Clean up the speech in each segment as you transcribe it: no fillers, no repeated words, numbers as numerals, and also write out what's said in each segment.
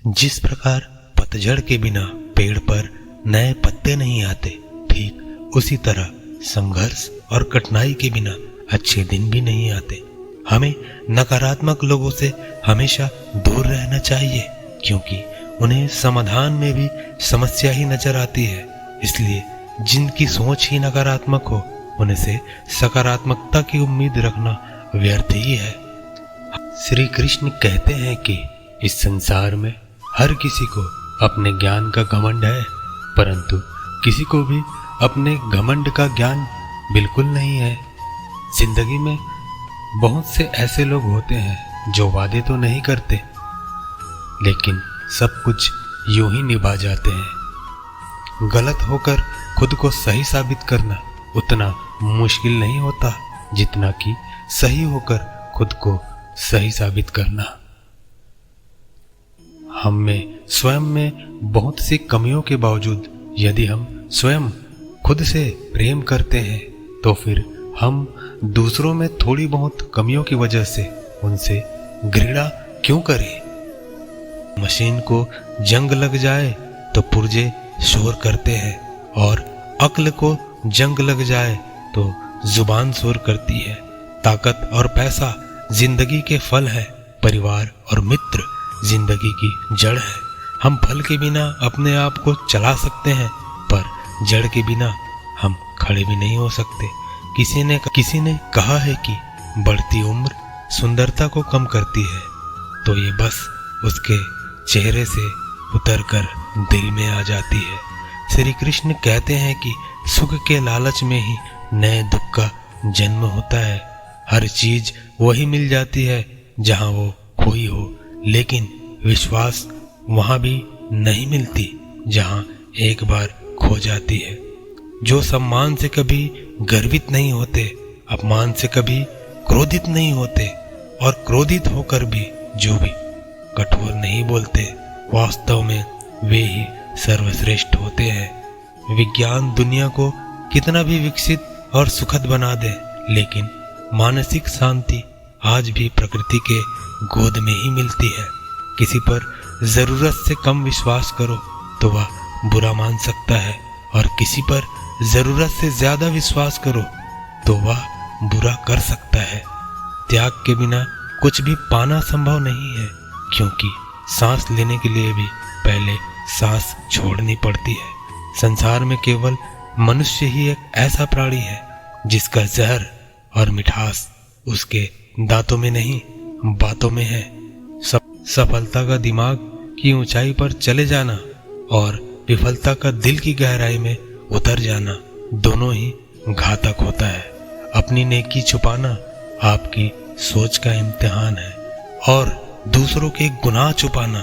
जिस प्रकार पतझड़ के बिना पेड़ पर नए पत्ते नहीं आते, ठीक उसी तरह संघर्ष और कठिनाई के बिना अच्छे दिन भी नहीं आते। हमें नकारात्मक लोगों से हमेशा दूर रहना चाहिए, क्योंकि उन्हें समाधान में भी समस्या ही नजर आती है। इसलिए जिनकी सोच ही नकारात्मक हो, उनसे सकारात्मकता की उम्मीद रखना व्यर्थ ही है। श्री कृष्ण कहते हैं कि इस संसार में हर किसी को अपने ज्ञान का घमंड है, परंतु किसी को भी अपने घमंड का ज्ञान बिल्कुल नहीं है। जिंदगी में बहुत से ऐसे लोग होते हैं जो वादे तो नहीं करते, लेकिन सब कुछ यूं ही निभा जाते हैं। गलत होकर खुद को सही साबित करना उतना मुश्किल नहीं होता जितना कि सही होकर खुद को सही साबित करना। हम में स्वयं में बहुत सी कमियों के बावजूद यदि हम स्वयं खुद से प्रेम करते हैं, तो फिर हम दूसरों में थोड़ी बहुत कमियों की वजह से उनसे घृणा क्यों करें। मशीन को जंग लग जाए तो पुर्जे शोर करते हैं, और अक्ल को जंग लग जाए तो जुबान शोर करती है। ताकत और पैसा जिंदगी के फल है, परिवार और मित्र जिंदगी की जड़ है। हम फल के बिना अपने आप को चला सकते हैं, पर जड़ के बिना हम खड़े भी नहीं हो सकते। किसी ने कहा है कि बढ़ती उम्र सुंदरता को कम करती है, तो ये बस उसके चेहरे से उतरकर दिल में आ जाती है। श्री कृष्ण कहते हैं कि सुख के लालच में ही नए दुख का जन्म होता है। हर चीज वही मिल जाती है जहां वो खोई हो, लेकिन विश्वास वहां भी नहीं मिलती जहां एक बार खो जाती है। जो सम्मान से कभी गर्वित नहीं होते, अपमान से कभी क्रोधित नहीं होते, और क्रोधित होकर भी जो भी कठोर नहीं बोलते, वास्तव में वे ही सर्वश्रेष्ठ होते हैं। विज्ञान दुनिया को कितना भी विकसित और सुखद बना दे, लेकिन मानसिक शांति आज भी प्रकृति के गोद में ही मिलती है। किसी पर जरूरत से कम विश्वास करो तो वह बुरा मान सकता है, और किसी पर जरूरत से ज्यादा विश्वास करो तो वह बुरा कर सकता है। त्याग के बिना कुछ भी पाना संभव नहीं है, क्योंकि सांस लेने के लिए भी पहले सांस छोड़नी पड़ती है। संसार में केवल मनुष्य ही एक ऐसा प्राणी है जिसका जहर और मिठास उसके दांतों में नहीं, बातों में है। सफलता का दिमाग की ऊंचाई पर चले जाना और विफलता का दिल की गहराई में उतर जाना दोनों ही घातक होता है। अपनी नेकी छुपाना आपकी सोच का इम्तिहान है, और दूसरों के गुनाह छुपाना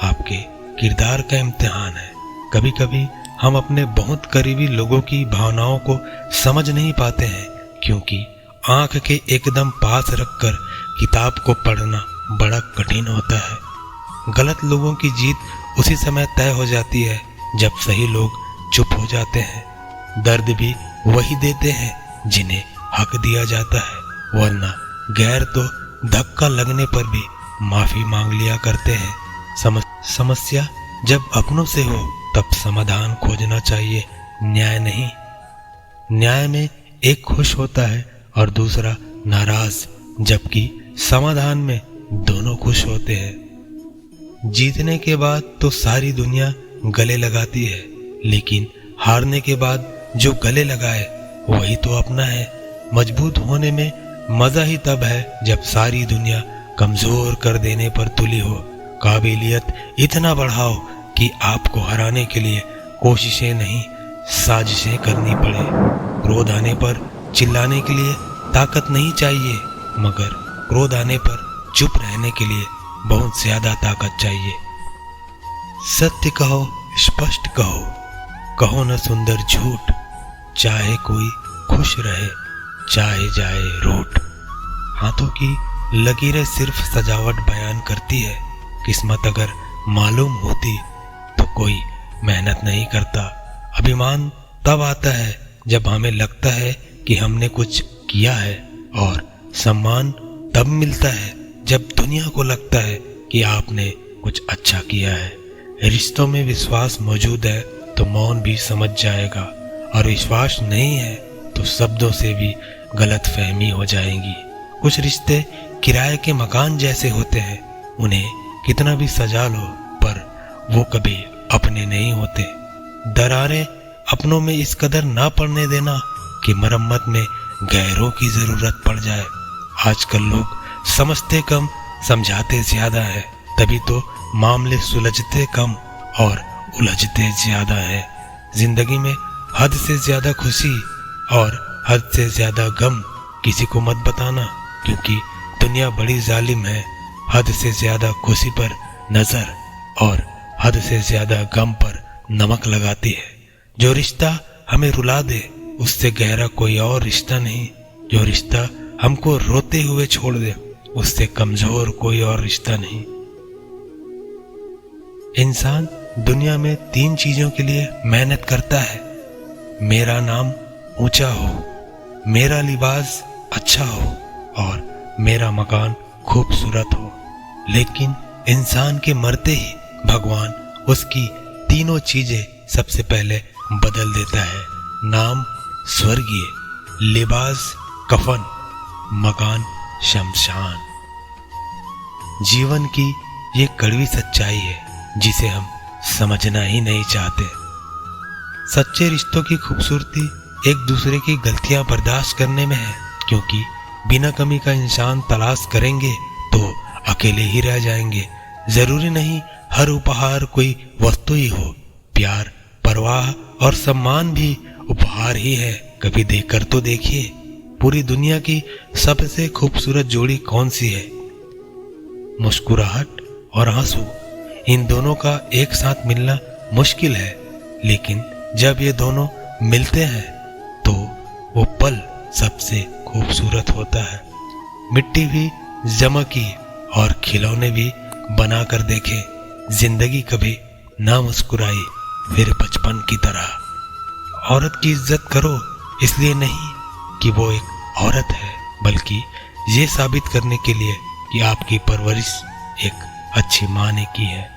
आपके किरदार का इम्तिहान है। कभी कभी हम अपने बहुत करीबी लोगों की भावनाओं को समझ नहीं पाते हैं, क्योंकि आंख के एकदम पास रखकर किताब को पढ़ना बड़ा कठिन होता है। गलत लोगों की जीत उसी समय तय हो जाती है जब सही लोग चुप हो जाते हैं। दर्द भी वही देते हैं जिन्हें हक दिया जाता है, वरना गैर तो धक्का लगने पर भी माफी मांग लिया करते हैं। समस्या जब अपनों से हो तब समाधान खोजना चाहिए, न्याय नहीं। न्याय में एक खुश होता है और दूसरा नाराज, जबकि समाधान में दोनों खुश होते हैं। जीतने के बाद तो सारी दुनिया गले लगाती है, लेकिन हारने के बाद जो गले लगाए वही तो अपना है। मजबूत होने में मजा ही तब है जब सारी दुनिया कमजोर कर देने पर तुली हो। काबिलियत इतना बढ़ाओ कि आपको हराने के लिए कोशिशें नहीं, साजिशें करनी पड़े। क्रोध आने पर चिल्लाने के लिए ताकत नहीं चाहिए, मगर क्रोध आने पर चुप रहने के लिए बहुत ज्यादा ताकत चाहिए। सत्य कहो, स्पष्ट कहो, कहो न सुंदर झूठ, चाहे कोई खुश रहे चाहे जाए रूठ। हाथों की लकीरें सिर्फ सजावट बयान करती है। किस्मत अगर मालूम होती तो कोई मेहनत नहीं करता। अभिमान तब आता है जब हमें लगता है कि हमने कुछ किया है, और सम्मान तब मिलता है जब दुनिया को लगता है कि आपने कुछ अच्छा किया है। रिश्तों में विश्वास मौजूद है तो मौन भी समझ जाएगा, और विश्वास नहीं है तो शब्दों से भी गलतफहमी हो जाएगी। कुछ रिश्ते किराए के मकान जैसे होते हैं, उन्हें कितना भी सजा लो पर वो कभी अपने नहीं होते। दरारें अपनों में इस कदर ना पड़ने देना कि मरम्मत में गैरों की जरूरत पड़ जाए। आजकल लोग समझते कम समझाते ज्यादा है, तभी तो मामले सुलझते कम और उलझते ज्यादा है। जिंदगी में हद से ज्यादा खुशी और हद से ज्यादा गम किसी को मत बताना, क्योंकि दुनिया बड़ी जालिम है। हद से ज्यादा खुशी पर नजर और हद से ज्यादा गम पर नमक लगाती है। जो रिश्ता हमें रुला दे उससे गहरा कोई और रिश्ता नहीं। जो रिश्ता हमको रोते हुए छोड़ दे उससे कमजोर कोई और रिश्ता नहीं। इंसान दुनिया में 3 चीजों के लिए मेहनत करता है। मेरा नाम ऊंचा हो, मेरा लिबास अच्छा हो और मेरा मकान खूबसूरत हो। लेकिन इंसान के मरते ही भगवान उसकी तीनों चीजें सबसे पहले बदल देता है। नाम स्वर्गीय, लिबास कफन, मकान शमशान। जीवन की ये कड़वी सच्चाई है जिसे हम समझना ही नहीं चाहते। सच्चे रिश्तों की खूबसूरती एक दूसरे की गलतियां बर्दाश्त करने में है, क्योंकि बिना कमी का इंसान तलाश करेंगे तो अकेले ही रह जाएंगे। जरूरी नहीं हर उपहार कोई वस्तु ही हो, प्यार, परवाह और सम्मान भी उपहार ही है। कभी देखकर तो देखिए, पूरी दुनिया की सबसे खूबसूरत जोड़ी कौन सी है? मुस्कुराहट और आंसू, इन दोनों का एक साथ मिलना मुश्किल है, लेकिन जब ये दोनों मिलते हैं तो वो पल सबसे खूबसूरत होता है। मिट्टी भी जमा की और खिलौने भी बना कर देखे, जिंदगी कभी ना मुस्कुराई फिर बचपन की तरह। औरत की इज्जत करो इसलिए नहीं कि वो एक औरत है, बल्कि ये साबित करने के लिए कि आपकी परवरिश एक अच्छी माँ ने की है।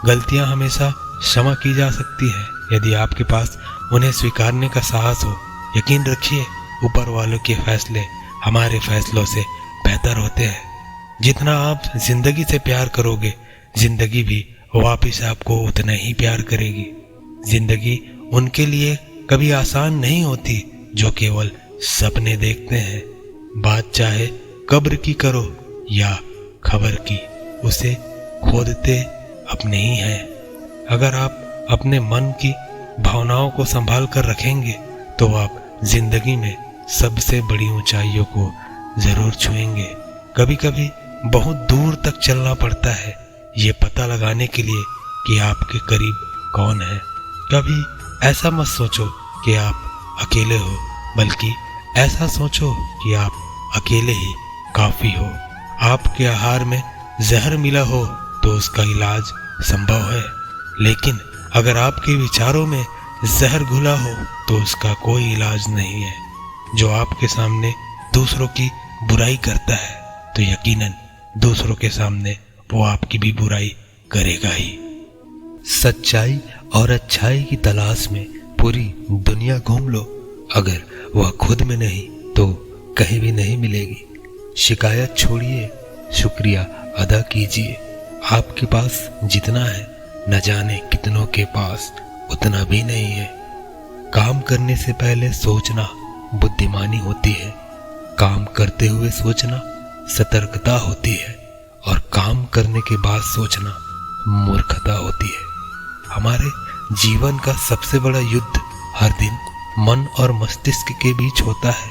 गलतियां हमेशा क्षमा की जा सकती है यदि आपके पास उन्हें स्वीकारने का साहस हो। यकीन रखिए, ऊपर वालों के फैसले हमारे फैसलों से बेहतर होते हैं। जितना आप जिंदगी से प्यार करोगे, जिंदगी भी वापिस आपको उतना ही प्यार करेगी। जिंदगी उनके लिए कभी आसान नहीं होती जो केवल सपने देखते हैं। बात चाहे कब्र की करो या खबर की, उसे खोदते अपने ही हैं। अगर आप अपने मन की भावनाओं को संभाल कर रखेंगे तो आप जिंदगी में सबसे बड़ी ऊंचाइयों को जरूर छुएंगे। कभी कभी बहुत दूर तक चलना पड़ता है ये पता लगाने के लिए कि आपके करीब कौन है। कभी ऐसा मत सोचो कि आप अकेले हो, बल्कि ऐसा सोचो कि आप अकेले ही काफी हो। आपके आहार में जहर मिला हो तो उसका इलाज संभव है, लेकिन अगर आपके विचारों में जहर घुला हो तो उसका कोई इलाज नहीं है। जो आपके सामने दूसरों की बुराई करता है तो यकीनन दूसरों के सामने वो आपकी भी बुराई करेगा ही। सच्चाई और अच्छाई की तलाश में पूरी दुनिया घूम लो, अगर वह खुद में नहीं तो कहीं भी नहीं मिलेगी। शिकायत छोड़िए, शुक्रिया अदा कीजिए। आपके पास जितना है न जाने कितनों के पास उतना भी नहीं है। काम करने से पहले सोचना बुद्धिमानी होती है, काम करते हुए सोचना सतर्कता होती है, और काम करने के बाद सोचना मूर्खता होती है। हमारे जीवन का सबसे बड़ा युद्ध हर दिन मन और मस्तिष्क के बीच होता है।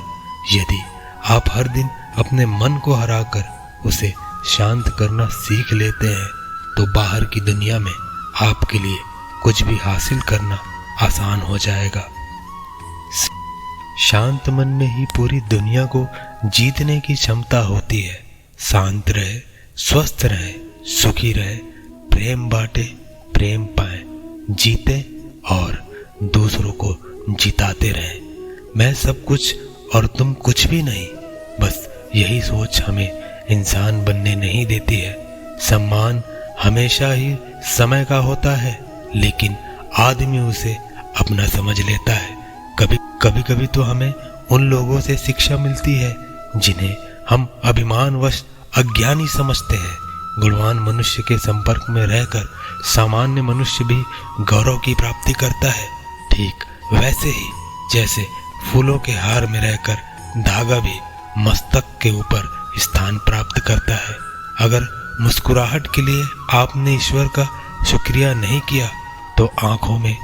यदि आप हर दिन अपने मन को हराकर उसे शांत करना सीख लेते हैं तो बाहर की दुनिया में आपके लिए कुछ भी हासिल करना आसान हो जाएगा। शांत मन में ही पूरी दुनिया को जीतने की क्षमता होती है। शांत रहे, स्वस्थ रहे, सुखी रहे, प्रेम बांटे, प्रेम पाए, जीते और दूसरों को जिताते रहे। मैं सब कुछ और तुम कुछ भी नहीं, बस यही सोच हमें इंसान बनने नहीं देती है। सम्मान हमेशा ही समय का होता है, लेकिन आदमी उसे अपना समझ लेता है। कभी कभी तो हमें उन लोगों से शिक्षा मिलती है जिन्हें हम अभिमानवश अज्ञानी समझते हैं। गुणवान मनुष्य के संपर्क में रहकर सामान्य मनुष्य भी गौरव की प्राप्ति करता है। ठीक वैसे ही जैसे फूलों के हार में रहकर धागा भी मस्तक के ऊपर स्थान प्राप्त करता है। अगर मुस्कुराहट के लिए आपने ईश्वर का शुक्रिया नहीं किया तो आंखों में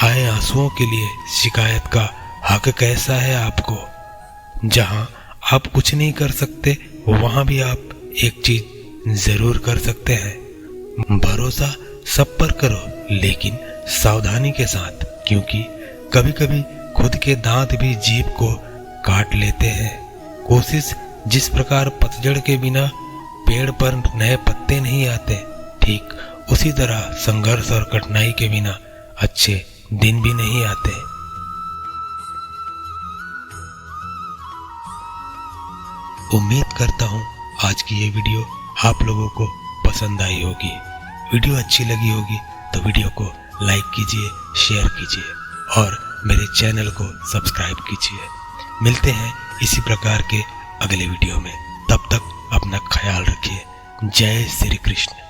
आए आंसुओं के लिए शिकायत का हक कैसा है आपको? जहां आप कुछ नहीं कर सकते वहां भी आप एक चीज जरूर कर सकते हैं, भरोसा सब पर करो, लेकिन सावधानी के साथ, क्योंकि कभी कभी खुद के दांत भी जीभ को काट लेते हैं। कोशिश जिस प्रकार पतझड़ के बिना पेड़ पर नए पत्ते नहीं आते, ठीक उसी तरह संघर्ष और कठिनाई के बिना अच्छे दिन भी नहीं आते। उम्मीद करता हूँ आज की ये वीडियो आप लोगों को पसंद आई होगी। वीडियो अच्छी लगी होगी तो वीडियो को लाइक कीजिए, शेयर कीजिए और मेरे चैनल को सब्सक्राइब कीजिए। मिलते हैं इसी प्रकार के अगले वीडियो में। तब तक अपना ख्याल रखिए। जय श्री कृष्ण।